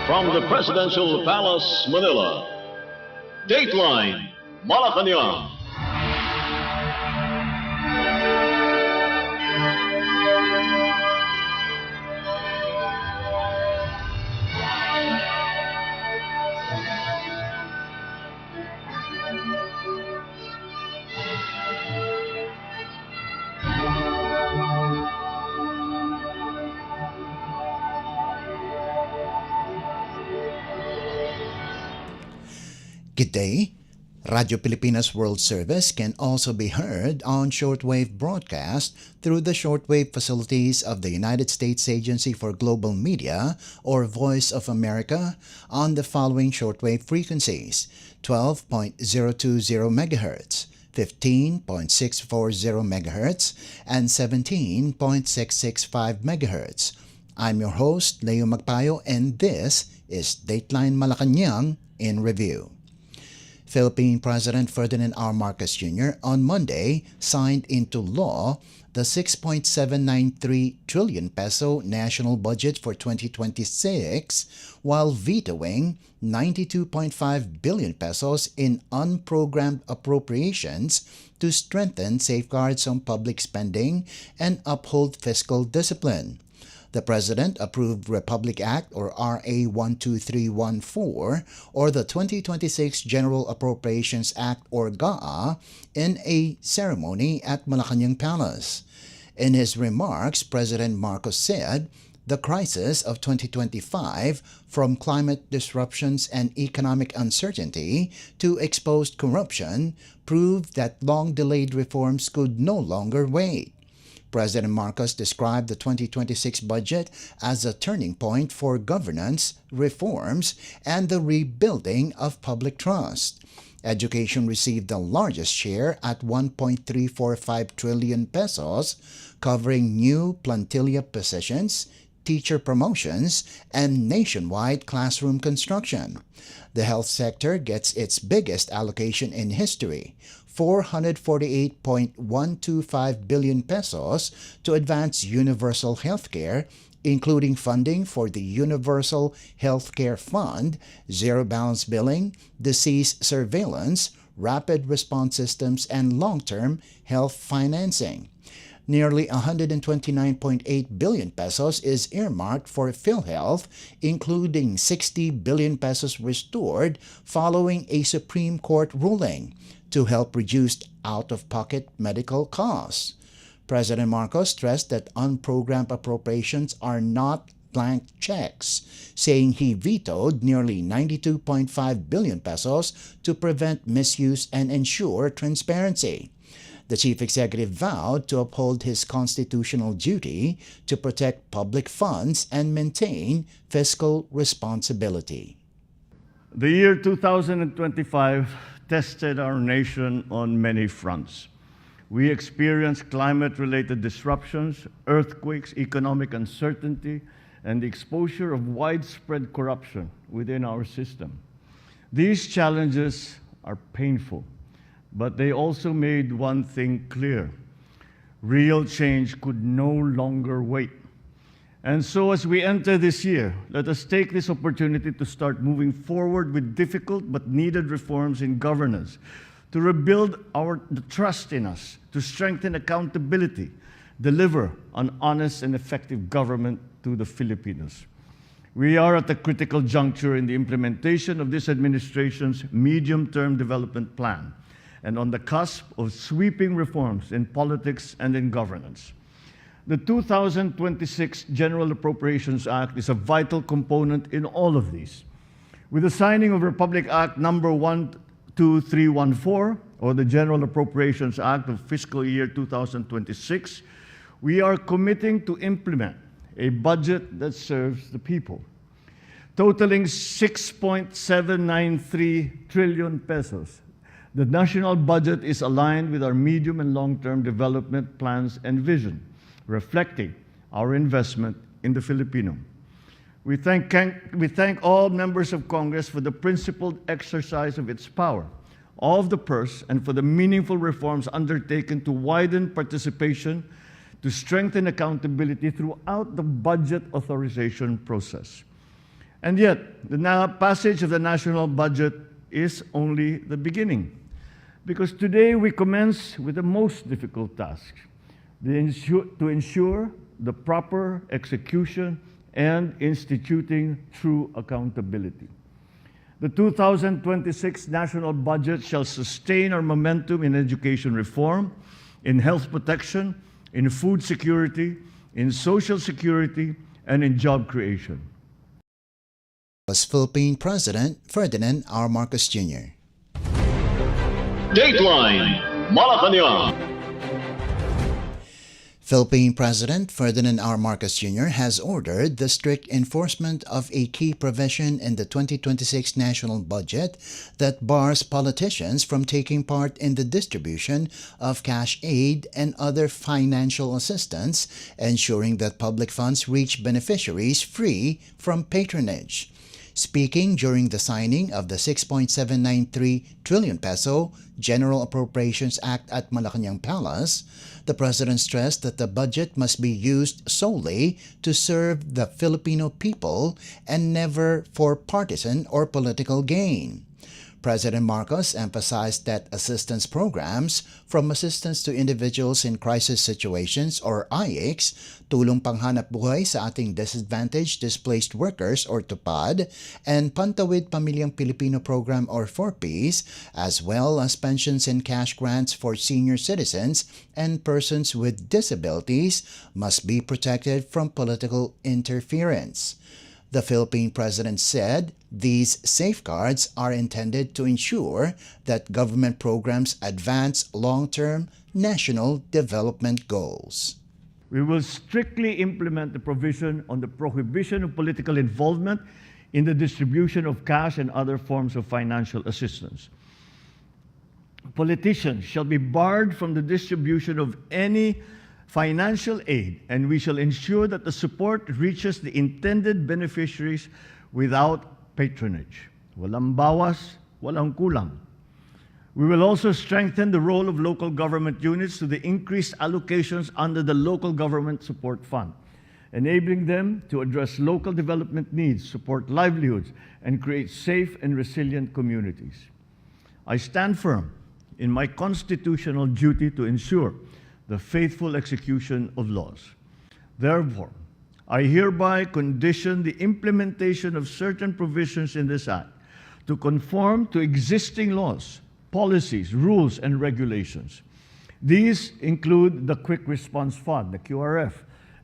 From the Presidential Palace, Manila, Dateline Malacañang. Good day. Radio Pilipinas World Service can also be heard on shortwave broadcast through the shortwave facilities of the United States Agency for Global Media, or Voice of America, on the following shortwave frequencies: 12.020 MHz, 15.640 MHz, and 17.665 MHz. I'm your host, Leo Magpayo, and this is Dateline Malacañang in Review. Philippine President Ferdinand R. Marcos Jr. on Monday signed into law the 6.793 trillion peso national budget for 2026 while vetoing 92.5 billion pesos in unprogrammed appropriations to strengthen safeguards on public spending and uphold fiscal discipline. The President approved Republic Act, or RA 12314, or the 2026 General Appropriations Act, or GAA, in a ceremony at Malacañang Palace. In his remarks, President Marcos said, "The crisis of 2025, from climate disruptions and economic uncertainty to exposed corruption, proved that long-delayed reforms could no longer wait." President Marcos described the 2026 budget as a turning point for governance, reforms, and the rebuilding of public trust. Education received the largest share at 1.345 trillion pesos, covering new plantilla positions, teacher promotions, and nationwide classroom construction. The health sector gets its biggest allocation in history, 448.125 billion pesos to advance universal healthcare, including funding for the Universal Healthcare Fund, zero balance billing, disease surveillance, rapid response systems, and long-term health financing. Nearly 129.8 billion pesos is earmarked for PhilHealth, including 60 billion pesos restored following a Supreme Court ruling to help reduce out-of-pocket medical costs. President Marcos stressed that unprogrammed appropriations are not blank checks, saying he vetoed nearly 92.5 billion pesos to prevent misuse and ensure transparency. The chief executive vowed to uphold his constitutional duty to protect public funds and maintain fiscal responsibility. The year 2025 tested our nation on many fronts. We experienced climate-related disruptions, earthquakes, economic uncertainty, and the exposure of widespread corruption within our system. These challenges are painful, but they also made one thing clear: real change could no longer wait. And so as we enter this year, let us take this opportunity to start moving forward with difficult but needed reforms in governance, to rebuild the trust in us, to strengthen accountability, deliver an honest and effective government to the Filipinos. We are at a critical juncture in the implementation of this administration's medium-term development plan, and on the cusp of sweeping reforms in politics and in governance. The 2026 General Appropriations Act is a vital component in all of these. With the signing of Republic Act number 12314, or the General Appropriations Act of fiscal year 2026, we are committing to implement a budget that serves the people. Totaling 6.793 trillion pesos, the national budget is aligned with our medium and long-term development plans and vision, reflecting our investment in the Filipino. We thank all members of Congress for the principled exercise of its power, of the purse, and for the meaningful reforms undertaken to widen participation, to strengthen accountability throughout the budget authorization process. And yet, the passage of the national budget is only the beginning. Because today we commence with the most difficult task, to ensure the proper execution and instituting true accountability. The 2026 national budget shall sustain our momentum in education reform, in health protection, in food security, in social security, and in job creation. Was Philippine President Ferdinand R. Marcos Jr. Dateline Malacañang. Philippine President Ferdinand R. Marcos Jr. has ordered the strict enforcement of a key provision in the 2026 national budget that bars politicians from taking part in the distribution of cash aid and other financial assistance, ensuring that public funds reach beneficiaries free from patronage. Speaking during the signing of the 6.793 trillion peso General Appropriations Act at Malacañang Palace, the President stressed that the budget must be used solely to serve the Filipino people and never for partisan or political gain. President Marcos emphasized that assistance programs, from assistance to individuals in crisis situations or IX, tulong panghanap buhay sa ating disadvantaged displaced workers or TUPAD, and Pantawid Pamilyang Pilipino Program or 4Ps, as well as pensions and cash grants for senior citizens and persons with disabilities, must be protected from political interference. The Philippine President said these safeguards are intended to ensure that government programs advance long-term national development goals. We will strictly implement the provision on the prohibition of political involvement in the distribution of cash and other forms of financial assistance. Politicians shall be barred from the distribution of any financial aid, and we shall ensure that the support reaches the intended beneficiaries without patronage. Walang bawas, walang kulang. We will also strengthen the role of local government units to the increased allocations under the Local Government Support Fund, enabling them to address local development needs, support livelihoods, and create safe and resilient communities. I stand firm in my constitutional duty to ensure the faithful execution of laws. Therefore, I hereby condition the implementation of certain provisions in this Act to conform to existing laws, policies, rules, and regulations. These include the Quick Response Fund, the QRF,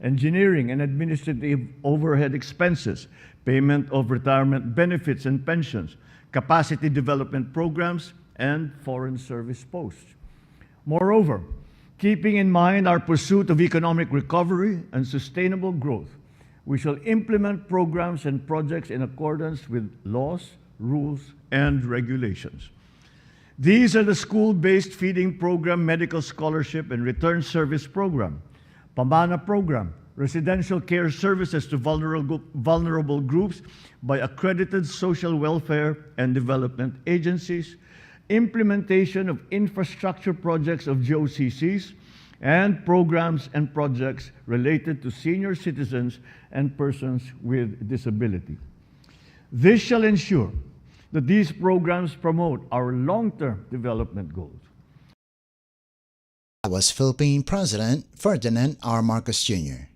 engineering and administrative overhead expenses, payment of retirement benefits and pensions, capacity development programs, and foreign service posts. Moreover, keeping in mind our pursuit of economic recovery and sustainable growth, we shall implement programs and projects in accordance with laws, rules, and regulations. These are the school-based feeding program, medical scholarship, and return service program, Pamana program, residential care services to vulnerable groups by accredited social welfare and development agencies, implementation of infrastructure projects of GOCCs, and programs and projects related to senior citizens and persons with disability. This shall ensure that these programs promote our long-term development goals. That was Philippine President Ferdinand R. Marcos Jr.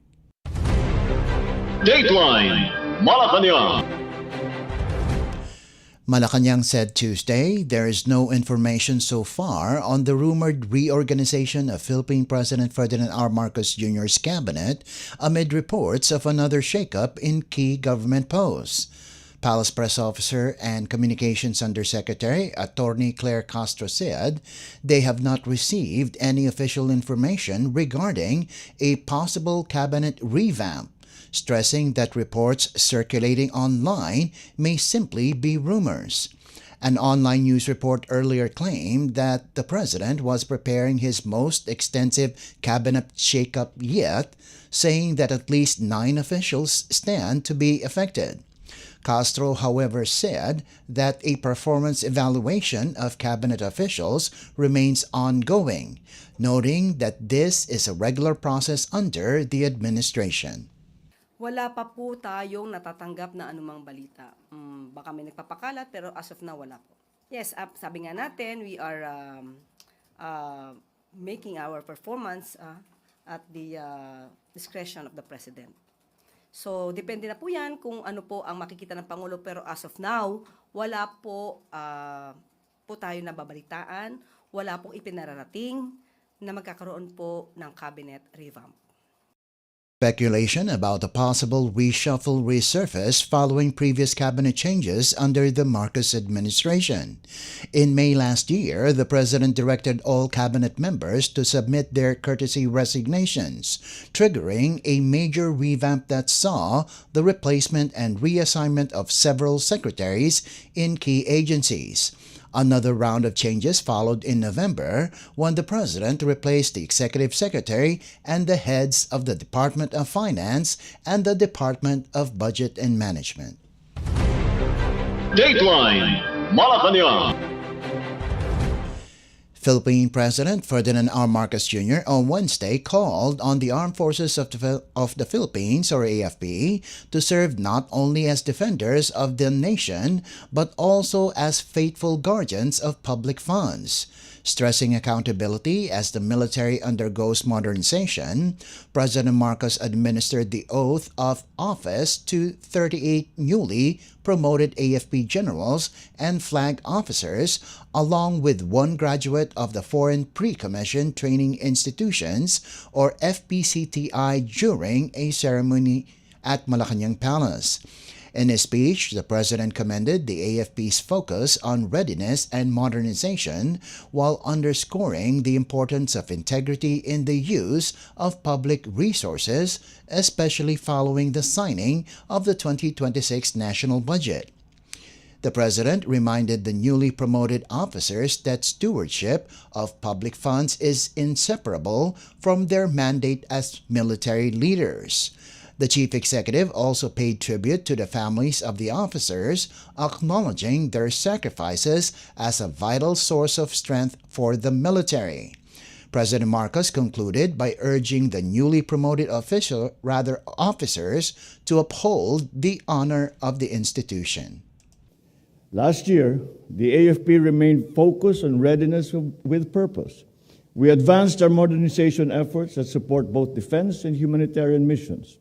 Dateline Malacañang. Malacañang said Tuesday there is no information so far on the rumored reorganization of Philippine President Ferdinand R. Marcos Jr.'s cabinet amid reports of another shakeup in key government posts. Palace Press Officer and Communications Undersecretary Attorney Claire Castro said they have not received any official information regarding a possible cabinet revamp, stressing that reports circulating online may simply be rumors. An online news report earlier claimed that the president was preparing his most extensive cabinet shakeup yet, saying that at least 9 officials stand to be affected. Castro, however, said that a performance evaluation of cabinet officials remains ongoing, noting that this is a regular process under the administration. Wala pa po tayong natatanggap na anumang balita. Baka may nagpapakalat pero as of now wala po. Yes, sabi nga natin, we are making our performance at the discretion of the President. So, depende na po yan kung ano po ang makikita ng Pangulo. Pero as of now, wala po, po tayo nababalitaan, wala pong ipinararating na magkakaroon po ng cabinet revamp. Speculation about a possible reshuffle resurfaced following previous cabinet changes under the Marcos administration. In May last year, the president directed all cabinet members to submit their courtesy resignations, triggering a major revamp that saw the replacement and reassignment of several secretaries in key agencies. Another round of changes followed in November when the president replaced the executive secretary and the heads of the Department of Finance and the Department of Budget and Management. Dateline Malacañang. Philippine President Ferdinand R. Marcos Jr. on Wednesday called on the Armed Forces of the Philippines, or AFP, to serve not only as defenders of the nation but also as faithful guardians of public funds. Stressing accountability as the military undergoes modernization, President Marcos administered the oath of office to 38 newly promoted AFP generals and flag officers, along with one graduate of the Foreign Pre-Commissioned Training Institutions, or FPCTI, during a ceremony at Malacañang Palace. In his speech, the president commended the AFP's focus on readiness and modernization while underscoring the importance of integrity in the use of public resources, especially following the signing of the 2026 national budget. The president reminded the newly promoted officers that stewardship of public funds is inseparable from their mandate as military leaders. The chief executive also paid tribute to the families of the officers, acknowledging their sacrifices as a vital source of strength for the military. President Marcos concluded by urging the newly promoted officers to uphold the honor of the institution. Last year, the AFP remained focused on readiness with purpose. We advanced our modernization efforts that support both defense and humanitarian missions.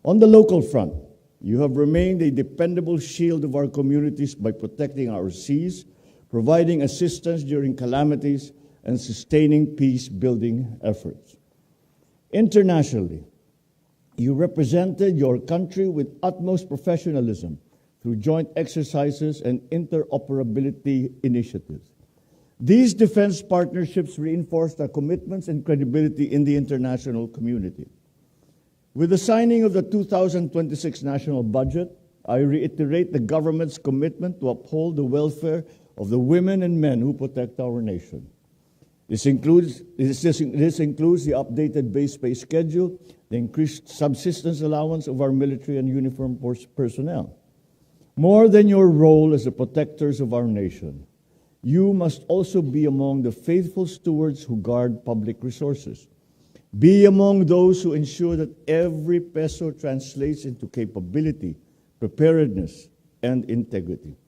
On the local front, you have remained a dependable shield of our communities by protecting our seas, providing assistance during calamities, and sustaining peace-building efforts. Internationally, you represented your country with utmost professionalism through joint exercises and interoperability initiatives. These defense partnerships reinforced our commitments and credibility in the international community. With the signing of the 2026 national budget, I reiterate the government's commitment to uphold the welfare of the women and men who protect our nation. This includes the updated base pay schedule, the increased subsistence allowance of our military and uniformed personnel. More than your role as the protectors of our nation, you must also be among the faithful stewards who guard public resources. Be among those who ensure that every peso translates into capability, preparedness, and integrity.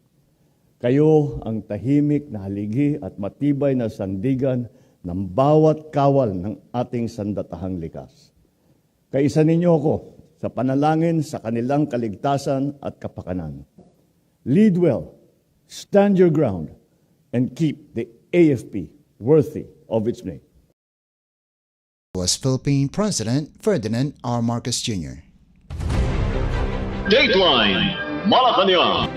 Kayo ang tahimik na haligi at matibay na sandigan ng bawat kawal ng ating sandatahang likas. Kaisa ninyo ako sa panalangin sa kanilang kaligtasan at kapakanan. Lead well, stand your ground, and keep the AFP worthy of its name. Was Philippine President Ferdinand R. Marcos Jr. Dateline Malacañang.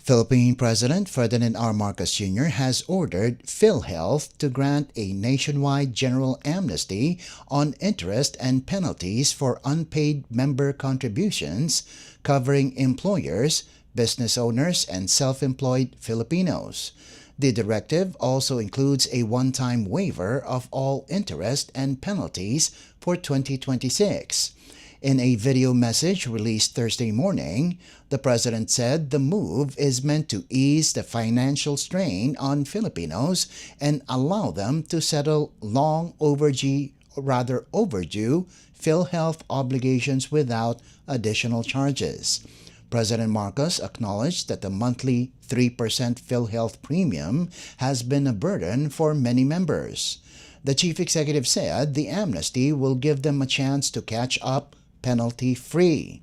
Philippine President Ferdinand R. Marcos Jr. has ordered PhilHealth to grant a nationwide general amnesty on interest and penalties for unpaid member contributions, covering employers, business owners, and self-employed Filipinos. The directive also includes a one-time waiver of all interest and penalties for 2026. In a video message released Thursday morning, the president said the move is meant to ease the financial strain on Filipinos and allow them to settle long overdue overdue PhilHealth obligations without additional charges. President Marcos acknowledged that the monthly 3% PhilHealth premium has been a burden for many members. The chief executive said the amnesty will give them a chance to catch up penalty-free.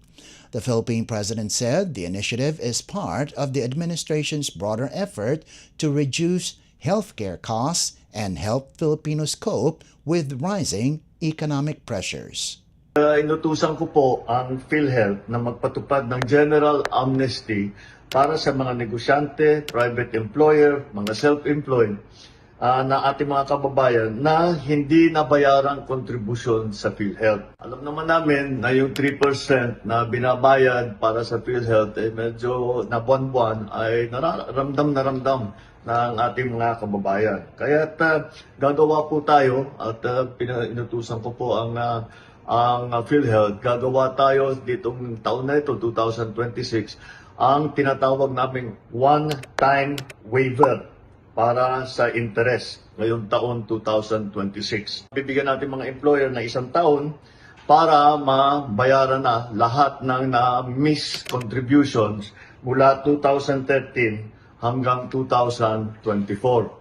The Philippine president said the initiative is part of the administration's broader effort to reduce healthcare costs and help Filipinos cope with rising economic pressures. Inutusan ko po ang PhilHealth na magpatupad ng general amnesty para sa mga negosyante, private employer, mga self-employed na ating mga kababayan na hindi nabayarang kontribusyon sa PhilHealth. Alam naman namin na yung 3% na binabayad para sa PhilHealth medyo na buwan-buwan ay ramdam ng ating mga kababayan. Kaya gagawa po tayo at inutusan ko po ang PhilHealth, gagawa tayo ditong taon na ito, 2026, ang tinatawag naming one-time waiver para sa interest ngayong taon 2026. Bibigyan natin mga employer na 1 taon para mabayaran na lahat ng na-miss contributions mula 2013 hanggang 2024.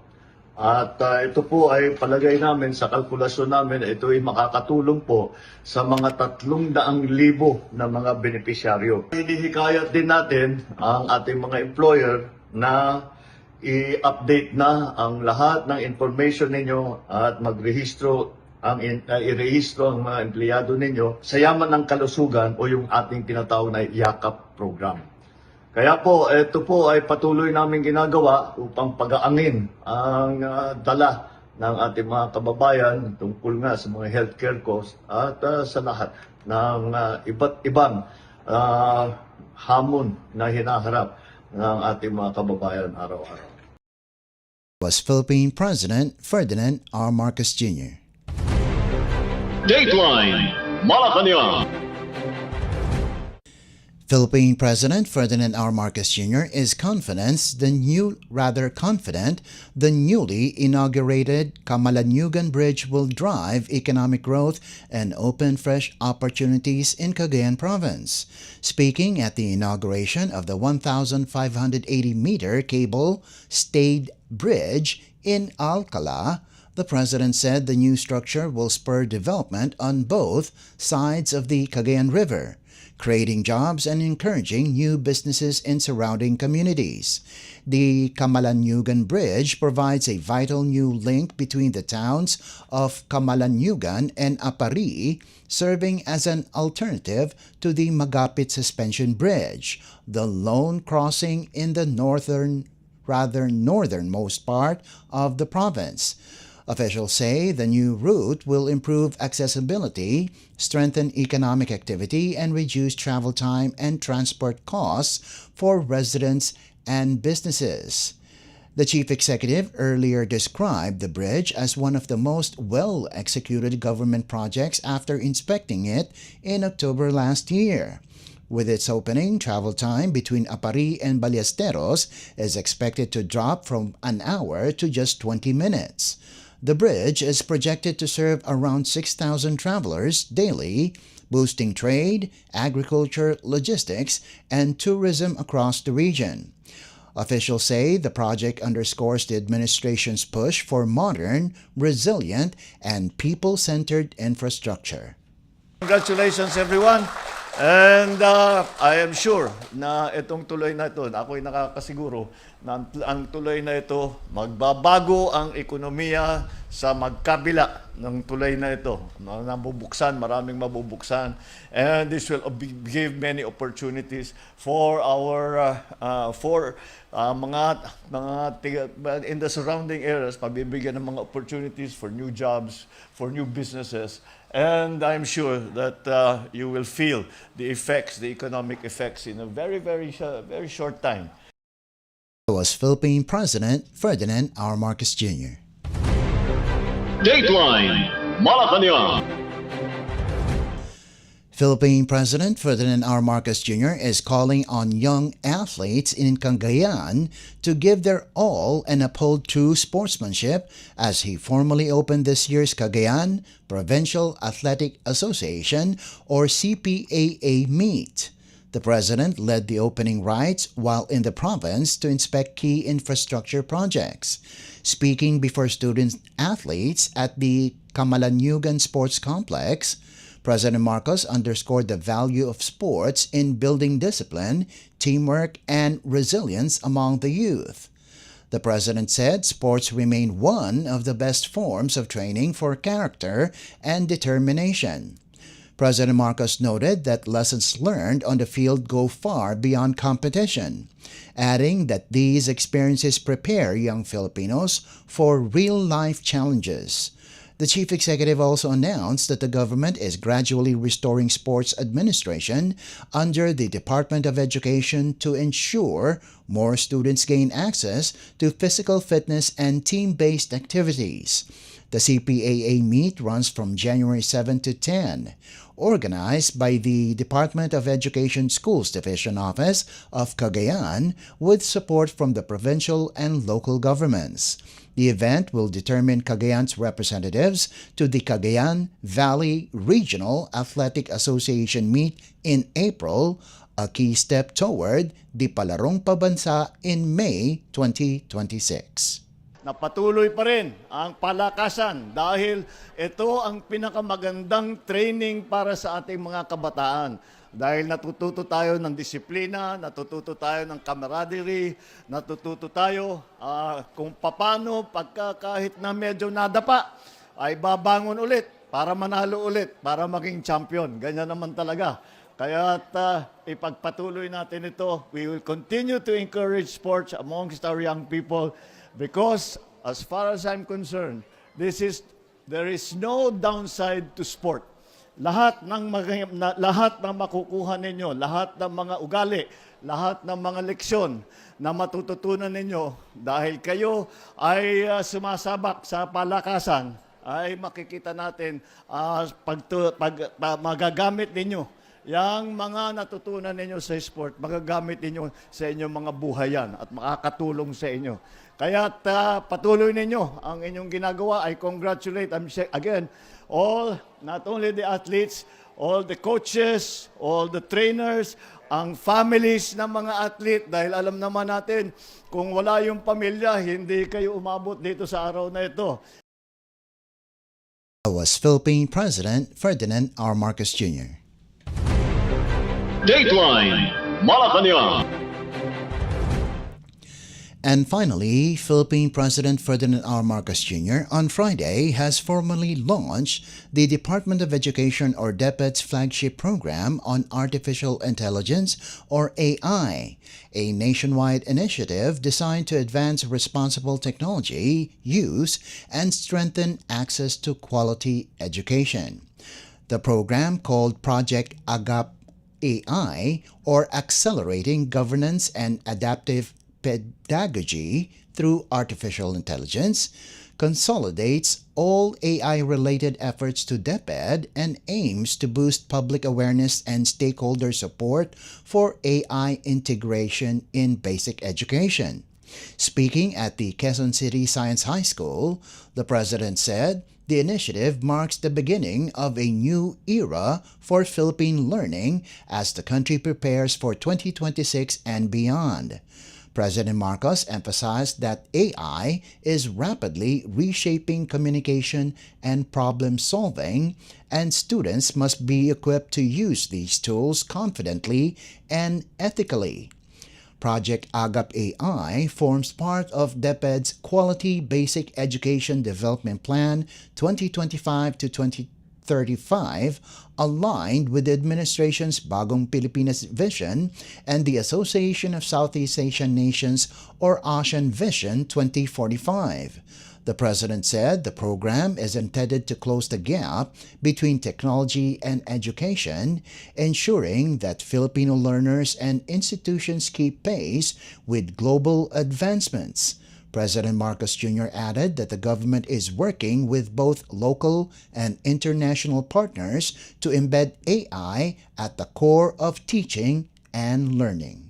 At ito po ay palagay namin sa kalkulasyon namin, ito ay makakatulong po sa mga 300,000 na mga benepisyaryo. Hinihikayat din natin ang ating mga employer na i-update na ang lahat ng information ninyo at magrehistro i-rehistro ang mga empleyado ninyo sa yaman ng kalusugan o yung ating tinatawag na yakap program. Kaya po, ito po ay patuloy namin ginagawa upang pag-aangin ang dala ng ating mga kababayan tungkol nga sa mga healthcare costs at sa lahat ng iba't ibang hamon na hinaharap ng ating mga kababayan araw-araw. Was Philippine President Ferdinand R. Marcos Jr. Dateline Malacañang. Philippine President Ferdinand R. Marcos Jr. is confident the newly inaugurated Camalaniugan Bridge will drive economic growth and open fresh opportunities in Cagayan Province. Speaking at the inauguration of the 1,580-meter cable-stayed bridge in Alcala, the president said the new structure will spur development on both sides of the Cagayan River, creating jobs and encouraging new businesses in surrounding communities. The Camalaniugan Bridge provides a vital new link between the towns of Camalaniugan and Apari, serving as an alternative to the Magapit Suspension Bridge, the lone crossing in the northernmost part of the province. Officials say the new route will improve accessibility, strengthen economic activity, and reduce travel time and transport costs for residents and businesses. The chief executive earlier described the bridge as one of the most well-executed government projects after inspecting it in October last year. With its opening, travel time between Apari and Ballesteros is expected to drop from an hour to just 20 minutes. The bridge is projected to serve around 6,000 travelers daily, boosting trade, agriculture, logistics, and tourism across the region. Officials say the project underscores the administration's push for modern, resilient, and people-centered infrastructure. Congratulations, everyone. And I am sure na itong tuloy na ito, ako'y nakakasiguro na ang tuloy na ito, magbabago ang ekonomiya sa magkabila ng tuloy na ito. Mabubuksan, maraming mabubuksan. And this will give many opportunities for our mga in the surrounding areas, pabibigyan ng mga opportunities for new jobs, for new businesses. And I'm sure that you will feel the effects, the economic effects in a very short time. Was Philippine President Ferdinand R. Marcos Jr. Dateline Malacañang. Philippine President Ferdinand R. Marcos Jr. is calling on young athletes in Cagayan to give their all and uphold true sportsmanship as he formally opened this year's Cagayan Provincial Athletic Association or CPAA meet. The president led the opening rites while in the province to inspect key infrastructure projects. Speaking before student athletes at the Camalanyugan Sports Complex, President Marcos underscored the value of sports in building discipline, teamwork, and resilience among the youth. The president said sports remain one of the best forms of training for character and determination. President Marcos noted that lessons learned on the field go far beyond competition, adding that these experiences prepare young Filipinos for real-life challenges. The chief executive also announced that the government is gradually restoring sports administration under the Department of Education to ensure more students gain access to physical fitness and team-based activities. The CPAA meet runs from January 7 to 10, organized by the Department of Education Schools Division Office of Cagayan with support from the provincial and local governments. The event will determine Cagayan's representatives to the Cagayan Valley Regional Athletic Association meet in April, a key step toward the Palarong Pabansa in May 2026. Napatuloy pa rin ang palakasan dahil ito ang pinakamagandang training para sa ating mga kabataan. Dahil natututo tayo ng disiplina, natututo tayo ng camaraderie, natututo tayo kung paano pagka kahit na medyo nadapa ay babangon ulit para manalo ulit, para maging champion. Ganyan naman talaga. Kaya ipagpatuloy natin ito. We will continue to encourage sports amongst our young people because as far as I'm concerned, there is no downside to sport. Lahat ng makukuha ninyo, lahat ng mga ugali, lahat ng mga leksyon na matututunan ninyo dahil kayo ay sumasabak sa palakasan, ay makikita natin magagamit ninyo yang mga natutunan ninyo sa sport, magagamit ninyo sa inyong mga buhayan at makakatulong sa inyo. Kaya patuloy ninyo ang inyong ginagawa. I congratulate, again, not only the athletes, all the coaches, all the trainers, ang families ng mga athlete dahil alam naman natin kung wala yung pamilya, hindi kayo umabot dito sa araw na ito. That was Philippine President Ferdinand R. Marcos Jr. Dateline Malacañang. And finally, Philippine President Ferdinand R. Marcos Jr. on Friday has formally launched the Department of Education or DepEd's flagship program on Artificial Intelligence or AI, a nationwide initiative designed to advance responsible technology use and strengthen access to quality education. The program, called Project AGAP AI, or Accelerating Governance and Adaptive Pedagogy through Artificial Intelligence, consolidates all AI-related efforts to DepEd and aims to boost public awareness and stakeholder support for AI integration in basic education. Speaking at the Quezon City Science High School, the president said the initiative marks the beginning of a new era for Philippine learning as the country prepares for 2026 and beyond. President Marcos emphasized that AI is rapidly reshaping communication and problem-solving, and students must be equipped to use these tools confidently and ethically. Project AGAP AI forms part of DepEd's Quality Basic Education Development Plan 2025 to 2035, aligned with the administration's Bagong Pilipinas Vision and the Association of Southeast Asian Nations or ASEAN Vision 2045. The president said the program is intended to close the gap between technology and education, ensuring that Filipino learners and institutions keep pace with global advancements. President Marcos Jr. added that the government is working with both local and international partners to embed AI at the core of teaching and learning.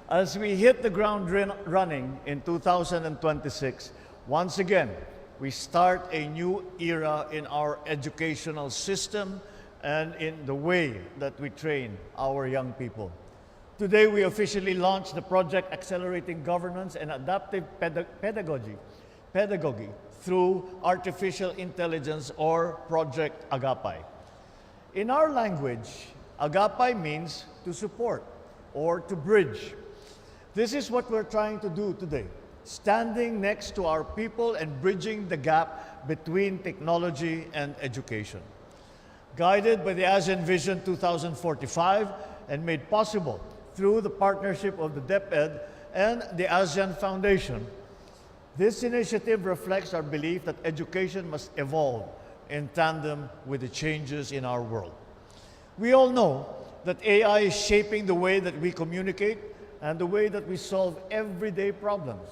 As we hit the ground running in 2026, once again, we start a new era in our educational system and in the way that we train our young people. Today, we officially launched the project Accelerating Governance and Adaptive Pedagogy through Artificial Intelligence, or Project Agapay. In our language, Agapay means to support or to bridge. This is what we're trying to do today, standing next to our people and bridging the gap between technology and education. Guided by the ASEAN Vision 2045 and made possible through the partnership of the DepEd and the ASEAN Foundation, this initiative reflects our belief that education must evolve in tandem with the changes in our world. We all know that AI is shaping the way that we communicate and the way that we solve everyday problems.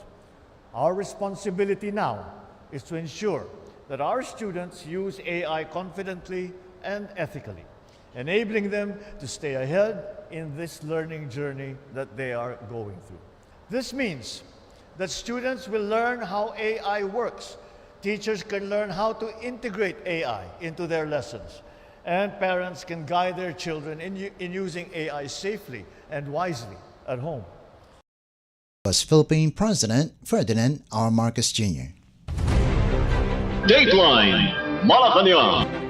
Our responsibility now is to ensure that our students use AI confidently and ethically, enabling them to stay ahead in this learning journey that they are going through. This means that students will learn how AI works, teachers can learn how to integrate AI into their lessons, and parents can guide their children in using AI safely and wisely at home. Was Philippine President Ferdinand R. Marcos Jr. Dateline Malacañang.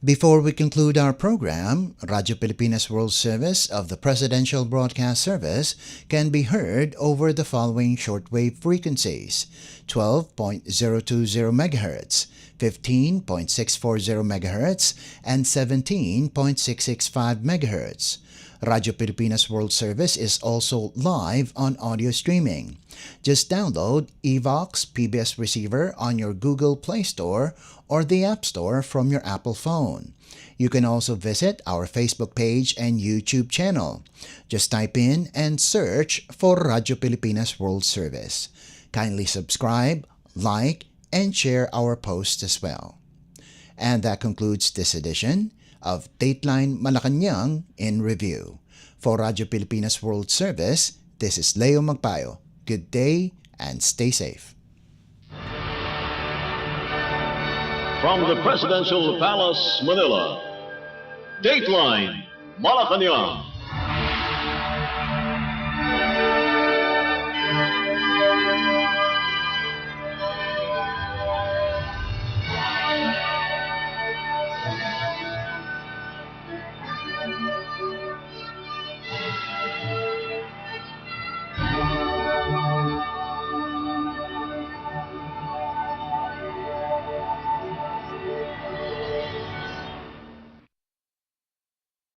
Before we conclude our program, Radyo Pilipinas World Service of the Presidential Broadcast Service can be heard over the following shortwave frequencies: 12.020 MHz, 15.640 MHz, and 17.665 MHz. Radyo Pilipinas World Service is also live on audio streaming. Just download Evox PBS Receiver on your Google Play Store or the App Store from your Apple phone. You can also visit our Facebook page and YouTube channel. Just type in and search for Radyo Pilipinas World Service. Kindly subscribe, like, and share our posts as well. And that concludes this edition of Dateline Malacañang in Review. For Radyo Pilipinas World Service, this is Leo Magpayo. Good day and stay safe. From the Presidential Palace, Manila, Dateline Malacañang.